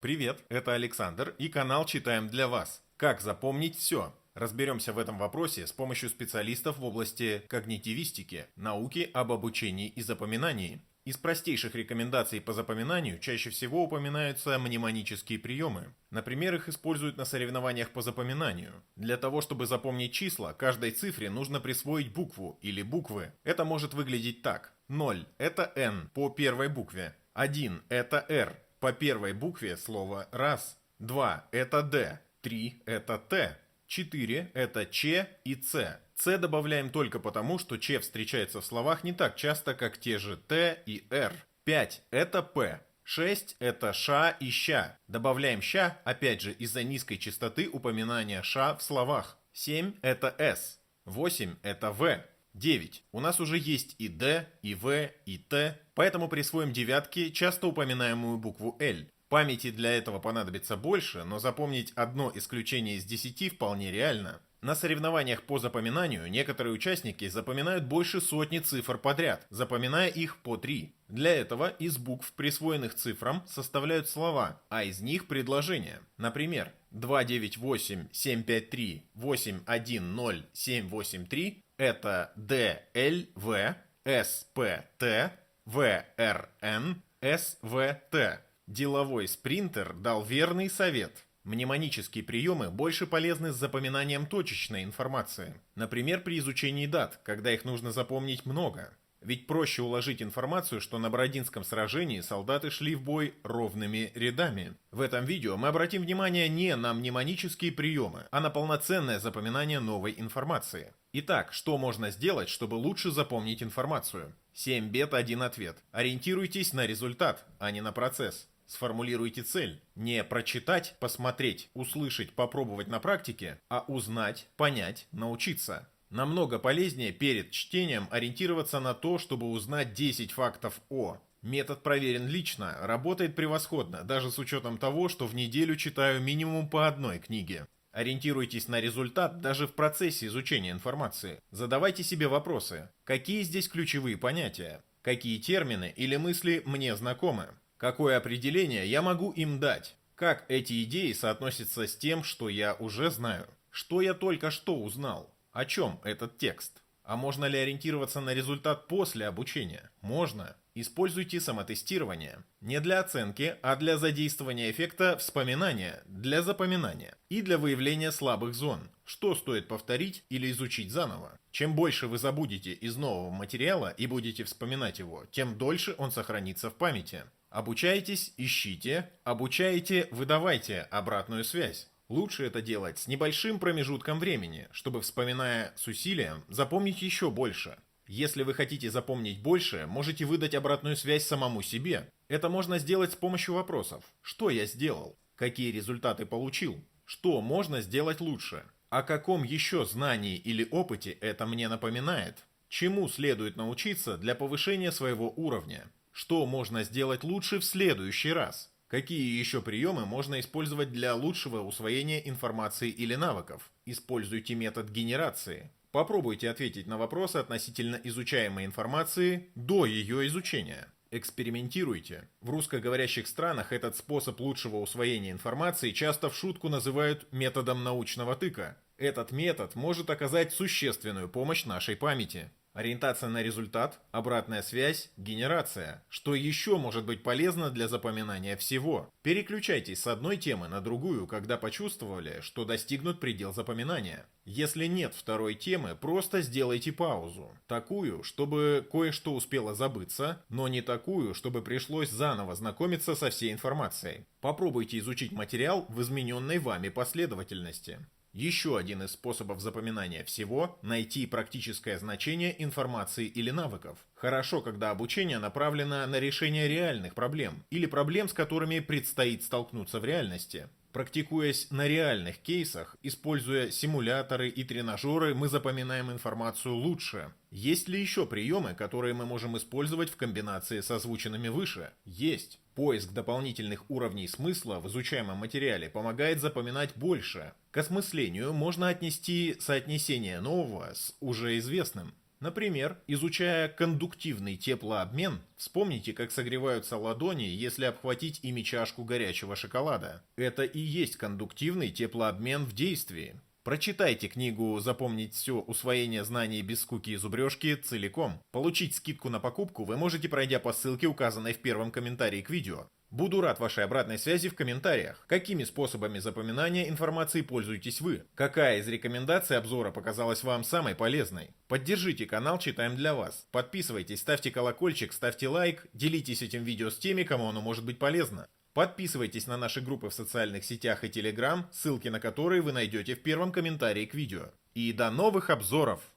Привет, это Александр и канал «Читаем для вас». Как запомнить все? Разберемся в этом вопросе с помощью специалистов в области когнитивистики, науки об обучении и запоминании. Из простейших рекомендаций по запоминанию чаще всего упоминаются мнемонические приемы. Например, их используют на соревнованиях по запоминанию. Для того, чтобы запомнить числа, каждой цифре нужно присвоить букву или буквы. Это может выглядеть так. 0– это N по первой букве. 1– это R по первой букве слова «раз». 2– это «д». 3– это «т». 4– это «ч» и «ц». «Ц» добавляем только потому, что «ч» встречается в словах не так часто, как те же «т» и «р». 5– это «п». 6– это «ша» и «ща». Добавляем «ща», опять же, из-за низкой частоты упоминания «ша» в словах. 7– это «с». 8– это «в». 9. У нас уже есть и «д», и «в», и «т», поэтому присвоим девятке часто упоминаемую букву «л». Памяти для этого понадобится больше, но запомнить одно исключение из 10 вполне реально. На соревнованиях по запоминанию некоторые участники запоминают больше сотни цифр подряд, запоминая их по 3. Для этого из букв, присвоенных цифрам, составляют слова, а из них предложения. Например, 298-753-810-783 это ДЛВ, СПТ, ВРН, СВТ. Деловой спринтер дал верный совет. Мнемонические приемы больше полезны с запоминанием точечной информации. Например, при изучении дат, когда их нужно запомнить много. Ведь проще уложить информацию, что на Бородинском сражении солдаты шли в бой ровными рядами. В этом видео мы обратим внимание не на мнемонические приемы, а на полноценное запоминание новой информации. Итак, что можно сделать, чтобы лучше запомнить информацию? 7 бед, 1 ответ. Ориентируйтесь на результат, а не на процесс. Сформулируйте цель. Не прочитать, посмотреть, услышать, попробовать на практике, а узнать, понять, научиться. Намного полезнее перед чтением ориентироваться на то, чтобы узнать 10 фактов о. Метод проверен лично, работает превосходно, даже с учетом того, что в неделю читаю минимум по одной книге. Ориентируйтесь на результат даже в процессе изучения информации. Задавайте себе вопросы. Какие здесь ключевые понятия? Какие термины или мысли мне знакомы? Какое определение я могу им дать? Как эти идеи соотносятся с тем, что я уже знаю? Что я только что узнал? О чем этот текст? А можно ли ориентироваться на результат после обучения? Можно. Используйте самотестирование. Не для оценки, а для задействования эффекта вспоминания, для запоминания и для выявления слабых зон. Что стоит повторить или изучить заново? Чем больше вы забудете из нового материала и будете вспоминать его, тем дольше он сохранится в памяти. Обучайтесь, ищите, обучаете, выдавайте обратную связь. Лучше это делать с небольшим промежутком времени, чтобы, вспоминая с усилием, запомнить еще больше. Если вы хотите запомнить больше, можете выдать обратную связь самому себе. Это можно сделать с помощью вопросов. Что я сделал? Какие результаты получил? Что можно сделать лучше? О каком еще знании или опыте это мне напоминает? Чему следует научиться для повышения своего уровня? Что можно сделать лучше в следующий раз? Какие еще приемы можно использовать для лучшего усвоения информации или навыков? Используйте метод генерации. Попробуйте ответить на вопросы относительно изучаемой информации до ее изучения. Экспериментируйте. В русскоговорящих странах этот способ лучшего усвоения информации часто в шутку называют методом научного тыка. Этот метод может оказать существенную помощь нашей памяти. Ориентация на результат, обратная связь, генерация. Что еще может быть полезно для запоминания всего? Переключайтесь с одной темы на другую, когда почувствовали, что достигнут предел запоминания. Если нет второй темы, просто сделайте паузу. Такую, чтобы кое-что успело забыться, но не такую, чтобы пришлось заново знакомиться со всей информацией. Попробуйте изучить материал в измененной вами последовательности. Еще один из способов запоминания всего – найти практическое значение информации или навыков. Хорошо, когда обучение направлено на решение реальных проблем или проблем, с которыми предстоит столкнуться в реальности. Практикуясь на реальных кейсах, используя симуляторы и тренажеры, мы запоминаем информацию лучше. Есть ли еще приемы, которые мы можем использовать в комбинации с озвученными выше? Есть. Поиск дополнительных уровней смысла в изучаемом материале помогает запоминать больше. К осмыслению можно отнести соотнесение нового с уже известным. Например, изучая кондуктивный теплообмен, вспомните, как согреваются ладони, если обхватить ими чашку горячего шоколада. Это и есть кондуктивный теплообмен в действии. Прочитайте книгу «Запомнить все. Усвоение знаний без скуки и зубрежки» целиком. Получить скидку на покупку вы можете, пройдя по ссылке, указанной в первом комментарии к видео. Буду рад вашей обратной связи в комментариях. Какими способами запоминания информации пользуетесь вы? Какая из рекомендаций обзора показалась вам самой полезной? Поддержите канал «Читаем для вас». Подписывайтесь, ставьте колокольчик, ставьте лайк, делитесь этим видео с теми, кому оно может быть полезно. Подписывайтесь на наши группы в социальных сетях и Telegram, ссылки на которые вы найдете в первом комментарии к видео. И до новых обзоров!